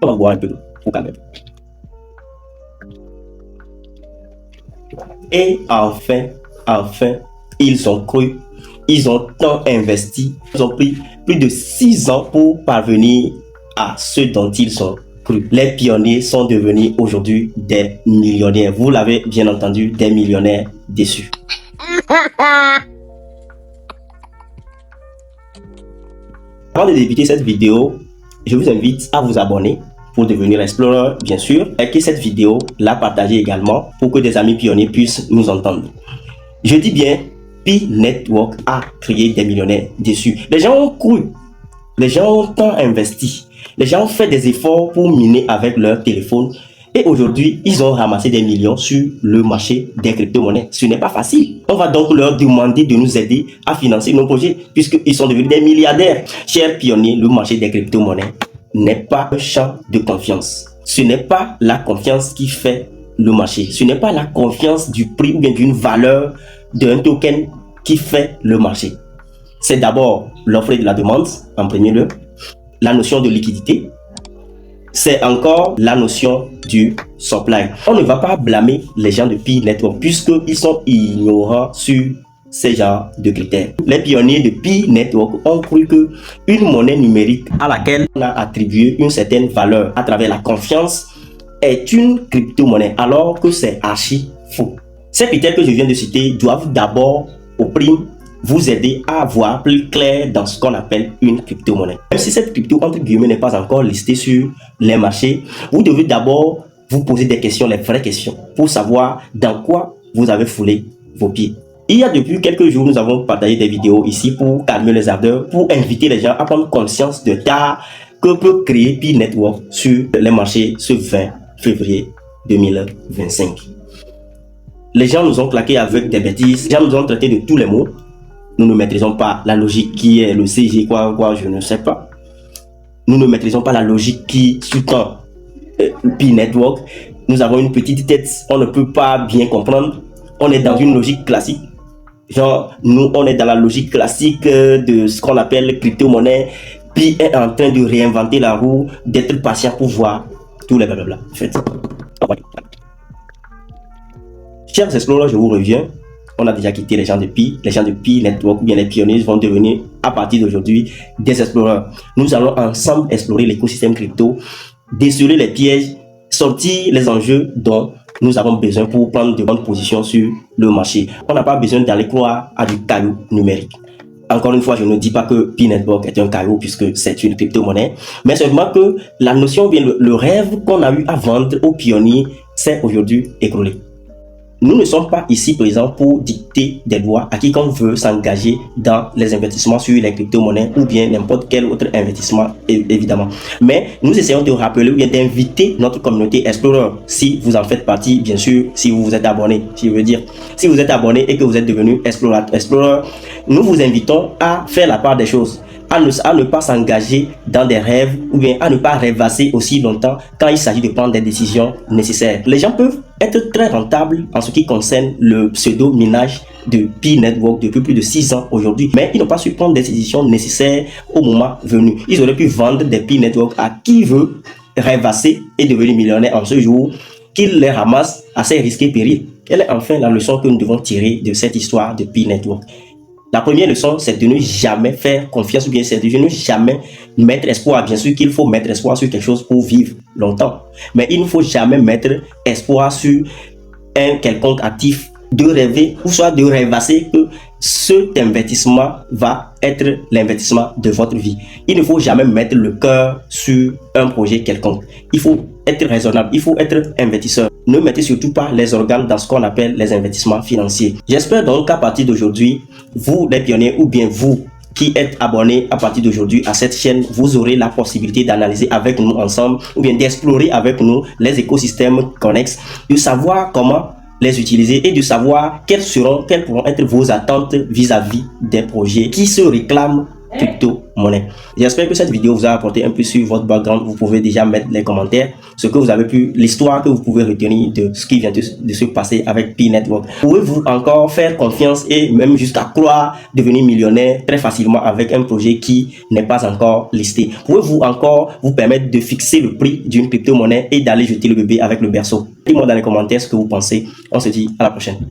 On va boire un peu d'eau pour calmer. Et enfin, ils ont cru, ils ont tant investi, ils ont pris plus de 6 ans pour parvenir à ce dont ils ont cru. Les pionniers sont devenus aujourd'hui des millionnaires. Vous l'avez bien entendu, des millionnaires déçus. Avant de débuter cette vidéo, je vous invite à vous abonner pour devenir explorer, bien sûr, et que cette vidéo, la partager également pour que des amis pionniers puissent nous entendre. Je dis bien, Pi Network a créé des millionnaires déçus. Les gens ont cru, les gens ont tant investi, les gens ont fait des efforts pour miner avec leur téléphone et aujourd'hui, ils ont ramassé des millions sur le marché des crypto-monnaies. Ce n'est pas facile. On va donc leur demander de nous aider à financer nos projets puisqu'ils sont devenus des milliardaires. Chers pionniers, le marché des crypto-monnaies n'est pas un champ de confiance. Ce n'est pas la confiance qui fait le marché. Ce n'est pas la confiance du prix ou bien d'une valeur d'un token qui fait le marché. C'est d'abord l'offre et de la demande en premier lieu, la notion de liquidité, c'est encore la notion du supply. On ne va pas blâmer les gens de Pi Network puisqu'ils sont ignorants sur ces genres de critères. Les pionniers de Pi Network ont cru que une monnaie numérique à laquelle on a attribué une certaine valeur à travers la confiance est une crypto-monnaie alors que c'est archi faux. Ces critères que je viens de citer doivent d'abord au prime vous aider à voir plus clair dans ce qu'on appelle une crypto-monnaie. Même si cette crypto, entre guillemets, n'est pas encore listée sur les marchés, vous devez d'abord vous poser des questions, les vraies questions, pour savoir dans quoi vous avez foulé vos pieds. Il y a depuis quelques jours, nous avons partagé des vidéos ici pour calmer les ardeurs, pour inviter les gens à prendre conscience de l'art que peut créer Pi Network sur les marchés ce 20 février 2025. Les gens nous ont claqué avec des bêtises, les gens nous ont traité de tous les mots. Nous ne maîtrisons pas la logique qui est le CG, je ne sais pas. Nous ne maîtrisons pas la logique qui sous-tend Pi Network. Nous avons une petite tête, on ne peut pas bien comprendre. On est dans une logique classique. Genre, nous, on est dans la logique classique de ce qu'on appelle crypto-monnaie. Pi est en train de réinventer la roue, d'être patient pour voir tous les blablabla. Chers explorers, je vous reviens. On a déjà quitté les gens de Pi Network ou bien les pionniers vont devenir à partir d'aujourd'hui des explorers. Nous allons ensemble explorer l'écosystème crypto, déceler les pièges, sortir les enjeux dont nous avons besoin pour prendre de bonnes positions sur le marché. On n'a pas besoin d'aller croire à du caillou numérique. Encore une fois, je ne dis pas que Pi Network est un caillou puisque c'est une crypto-monnaie, mais seulement que la notion, bien le rêve qu'on a eu à vendre aux pionniers s'est aujourd'hui écroulé. Nous ne sommes pas ici présents pour dicter des lois à quiconque veut s'engager dans les investissements sur les crypto-monnaies ou bien n'importe quel autre investissement, évidemment. Mais nous essayons de rappeler ou bien d'inviter notre communauté Explorer. Si vous en faites partie, bien sûr, si vous vous êtes abonné, si vous êtes abonné et que vous êtes devenu Explorer, nous vous invitons à faire la part des choses. À ne pas s'engager dans des rêves ou bien à ne pas rêvasser aussi longtemps quand il s'agit de prendre des décisions nécessaires. Les gens peuvent être très rentables en ce qui concerne le pseudo-minage de Pi Network depuis plus de 6 ans aujourd'hui, mais ils n'ont pas su prendre des décisions nécessaires au moment venu. Ils auraient pu vendre des Pi Network à qui veut rêvasser et devenir millionnaire en ce jour, qu'ils les ramassent à ses risques et périls. Quelle est enfin la leçon que nous devons tirer de cette histoire de Pi Network? La première leçon, c'est de ne jamais faire confiance ou bien c'est de ne jamais mettre espoir. Bien sûr qu'il faut mettre espoir sur quelque chose pour vivre longtemps. Mais il ne faut jamais mettre espoir sur un quelconque actif, de rêver ou soit de rêvasser que cet investissement va être l'investissement de votre vie. Il ne faut jamais mettre le cœur sur un projet quelconque. Il faut être raisonnable, il faut être investisseur. Ne mettez surtout pas les organes dans ce qu'on appelle les investissements financiers. J'espère donc qu'à partir d'aujourd'hui, vous les pionniers ou bien vous qui êtes abonnés à partir d'aujourd'hui à cette chaîne, vous aurez la possibilité d'analyser avec nous ensemble ou bien d'explorer avec nous les écosystèmes connexes, de savoir comment les utiliser et de savoir quelles pourront être vos attentes vis-à-vis des projets qui se réclament crypto-monnaie. J'espère que cette vidéo vous a apporté un peu sur votre background. Vous pouvez déjà mettre les commentaires ce que vous avez pu, l'histoire que vous pouvez retenir de ce qui vient de se passer avec Pi Network. Pouvez-vous encore faire confiance et même jusqu'à croire devenir millionnaire très facilement avec un projet qui n'est pas encore listé? Pouvez-vous encore vous permettre de fixer le prix d'une crypto-monnaie et d'aller jeter le bébé avec le berceau? Dites-moi dans les commentaires ce que vous pensez. On se dit à la prochaine.